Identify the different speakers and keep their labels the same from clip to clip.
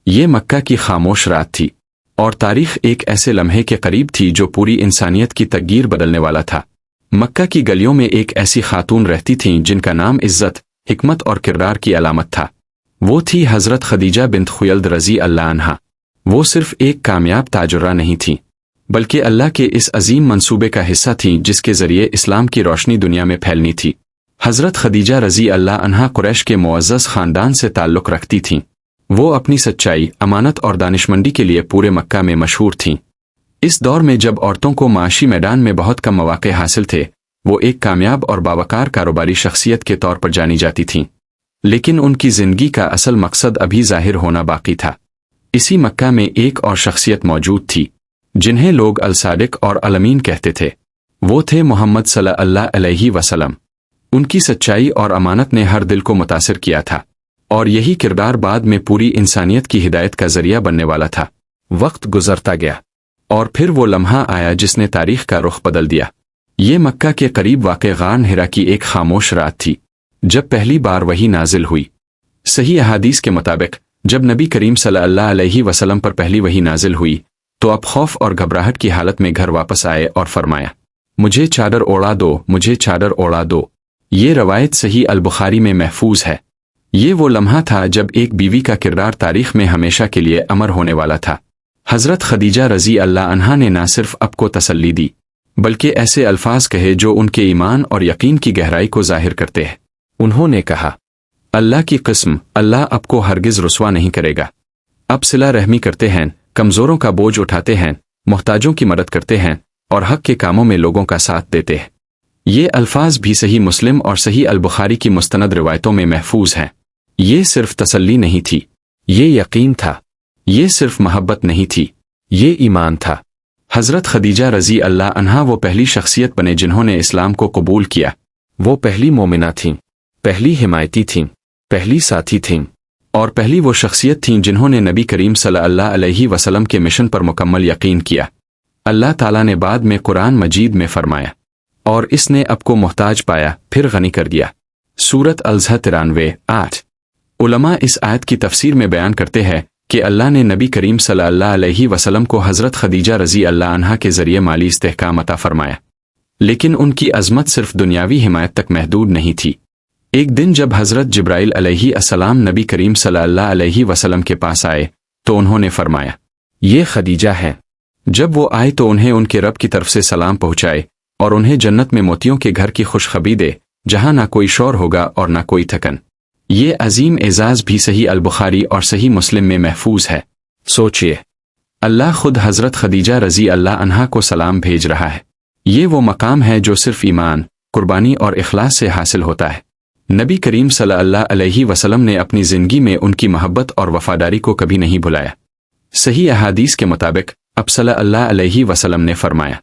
Speaker 1: یہ مکہ کی خاموش رات تھی، اور تاریخ ایک ایسے لمحے کے قریب تھی جو پوری انسانیت کی تقدیر بدلنے والا تھا۔ مکہ کی گلیوں میں ایک ایسی خاتون رہتی تھیں جن کا نام عزت، حکمت اور کردار کی علامت تھا۔ وہ تھی حضرت خدیجہ بنت خویلد رضی اللہ عنہا۔ وہ صرف ایک کامیاب تاجرہ نہیں تھیں، بلکہ اللہ کے اس عظیم منصوبے کا حصہ تھیں جس کے ذریعے اسلام کی روشنی دنیا میں پھیلنی تھی۔ حضرت خدیجہ رضی اللہ عنہا قریش کے معزز خاندان سے تعلق رکھتی تھیں۔ وہ اپنی سچائی، امانت اور دانشمندی کے لیے پورے مکہ میں مشہور تھیں۔ اس دور میں جب عورتوں کو معاشی میدان میں بہت کم مواقع حاصل تھے، وہ ایک کامیاب اور باوقار کاروباری شخصیت کے طور پر جانی جاتی تھیں۔ لیکن ان کی زندگی کا اصل مقصد ابھی ظاہر ہونا باقی تھا۔ اسی مکہ میں ایک اور شخصیت موجود تھی جنہیں لوگ الصادق اور الامین کہتے تھے۔ وہ تھے محمد صلی اللہ علیہ وسلم۔ ان کی سچائی اور امانت نے ہر دل کو متاثر کیا تھا، اور یہی کردار بعد میں پوری انسانیت کی ہدایت کا ذریعہ بننے والا تھا۔ وقت گزرتا گیا، اور پھر وہ لمحہ آیا جس نے تاریخ کا رخ بدل دیا۔ یہ مکہ کے قریب واقع غار حرا کی ایک خاموش رات تھی جب پہلی بار وحی نازل ہوئی۔ صحیح احادیث کے مطابق جب نبی کریم صلی اللہ علیہ وسلم پر پہلی وحی نازل ہوئی تو اب خوف اور گھبراہٹ کی حالت میں گھر واپس آئے اور فرمایا، مجھے چادر اوڑھا دو، مجھے چادر اوڑھا دو۔ یہ روایت صحیح البخاری میں محفوظ ہے۔ یہ وہ لمحہ تھا جب ایک بیوی کا کردار تاریخ میں ہمیشہ کے لیے امر ہونے والا تھا۔ حضرت خدیجہ رضی اللہ عنہا نے نہ صرف اب کو تسلی دی، بلکہ ایسے الفاظ کہے جو ان کے ایمان اور یقین کی گہرائی کو ظاہر کرتے ہیں۔ انہوں نے کہا، اللہ کی قسم، اللہ اب کو ہرگز رسوا نہیں کرے گا۔ اب صلہ رحمی کرتے ہیں، کمزوروں کا بوجھ اٹھاتے ہیں، محتاجوں کی مدد کرتے ہیں، اور حق کے کاموں میں لوگوں کا ساتھ دیتے ہیں۔ یہ الفاظ بھی صحیح مسلم اور صحیح البخاری کی مستند روایتوں میں محفوظ ہیں۔ یہ صرف تسلی نہیں تھی، یہ یقین تھا۔ یہ صرف محبت نہیں تھی، یہ ایمان تھا۔ حضرت خدیجہ رضی اللہ عنہا وہ پہلی شخصیت بنے جنہوں نے اسلام کو قبول کیا۔ وہ پہلی مومنہ تھیں، پہلی حمایتی تھیں، پہلی ساتھی تھیں، اور پہلی وہ شخصیت تھیں جنہوں نے نبی کریم صلی اللہ علیہ وسلم کے مشن پر مکمل یقین کیا۔ اللہ تعالیٰ نے بعد میں قرآن مجید میں فرمایا، اور اس نے اب کو محتاج پایا پھر غنی کر دیا۔ سورۃ الزہ 93:8۔ علماء اس آیت کی تفسیر میں بیان کرتے ہیں کہ اللہ نے نبی کریم صلی اللہ علیہ وسلم کو حضرت خدیجہ رضی اللہ عنہا کے ذریعے مالی استحکام عطا فرمایا، لیکن ان کی عظمت صرف دنیاوی حمایت تک محدود نہیں تھی۔ ایک دن جب حضرت جبرائیل علیہ السلام نبی کریم صلی اللہ علیہ وسلم کے پاس آئے تو انہوں نے فرمایا، یہ خدیجہ ہیں۔ جب وہ آئے تو انہیں ان کے رب کی طرف سے سلام پہنچائے اور انہیں جنت میں موتیوں کے گھر کی خوشخبری دے جہاں نہ کوئی شور ہوگا اور نہ کوئی تھکن۔ یہ عظیم اعزاز بھی صحیح البخاری اور صحیح مسلم میں محفوظ ہے۔ سوچئے، اللہ خود حضرت خدیجہ رضی اللہ عنہا کو سلام بھیج رہا ہے۔ یہ وہ مقام ہے جو صرف ایمان، قربانی اور اخلاص سے حاصل ہوتا ہے۔ نبی کریم صلی اللہ علیہ وسلم نے اپنی زندگی میں ان کی محبت اور وفاداری کو کبھی نہیں بھلایا۔ صحیح احادیث کے مطابق اب صلی اللہ علیہ وسلم نے فرمایا،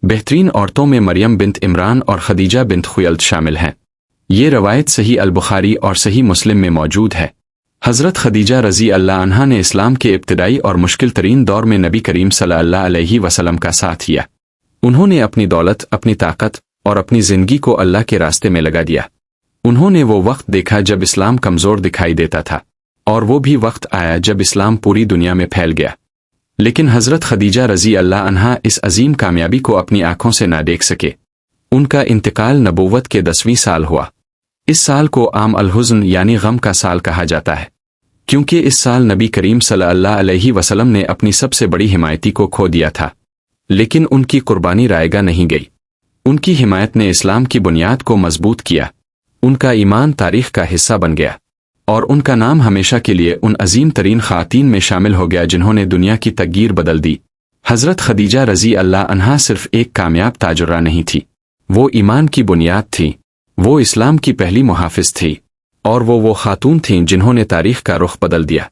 Speaker 1: بہترین عورتوں میں مریم بنت عمران اور خدیجہ بنت خویلد شامل ہیں۔ یہ روایت صحیح البخاری اور صحیح مسلم میں موجود ہے۔ حضرت خدیجہ رضی اللہ عنہا نے اسلام کے ابتدائی اور مشکل ترین دور میں نبی کریم صلی اللہ علیہ وسلم کا ساتھ دیا۔ انہوں نے اپنی دولت، اپنی طاقت اور اپنی زندگی کو اللہ کے راستے میں لگا دیا۔ انہوں نے وہ وقت دیکھا جب اسلام کمزور دکھائی دیتا تھا، اور وہ بھی وقت آیا جب اسلام پوری دنیا میں پھیل گیا۔ لیکن حضرت خدیجہ رضی اللہ عنہا اس عظیم کامیابی کو اپنی آنکھوں سے نہ دیکھ سکے۔ ان کا انتقال نبوت کے 10ویں سال ہوا۔ اس سال کو عام الحزن یعنی غم کا سال کہا جاتا ہے، کیونکہ اس سال نبی کریم صلی اللہ علیہ وسلم نے اپنی سب سے بڑی حمایتی کو کھو دیا تھا۔ لیکن ان کی قربانی رائے گاہ نہیں گئی۔ ان کی حمایت نے اسلام کی بنیاد کو مضبوط کیا۔ ان کا ایمان تاریخ کا حصہ بن گیا، اور ان کا نام ہمیشہ کے لیے ان عظیم ترین خواتین میں شامل ہو گیا جنہوں نے دنیا کی تقدیر بدل دی۔ حضرت خدیجہ رضی اللہ عنہا صرف ایک کامیاب تاجرہ نہیں تھی، وہ ایمان کی بنیاد تھی، وہ اسلام کی پہلی محافظ تھی، اور وہ خاتون تھیں جنہوں نے تاریخ کا رخ بدل دیا۔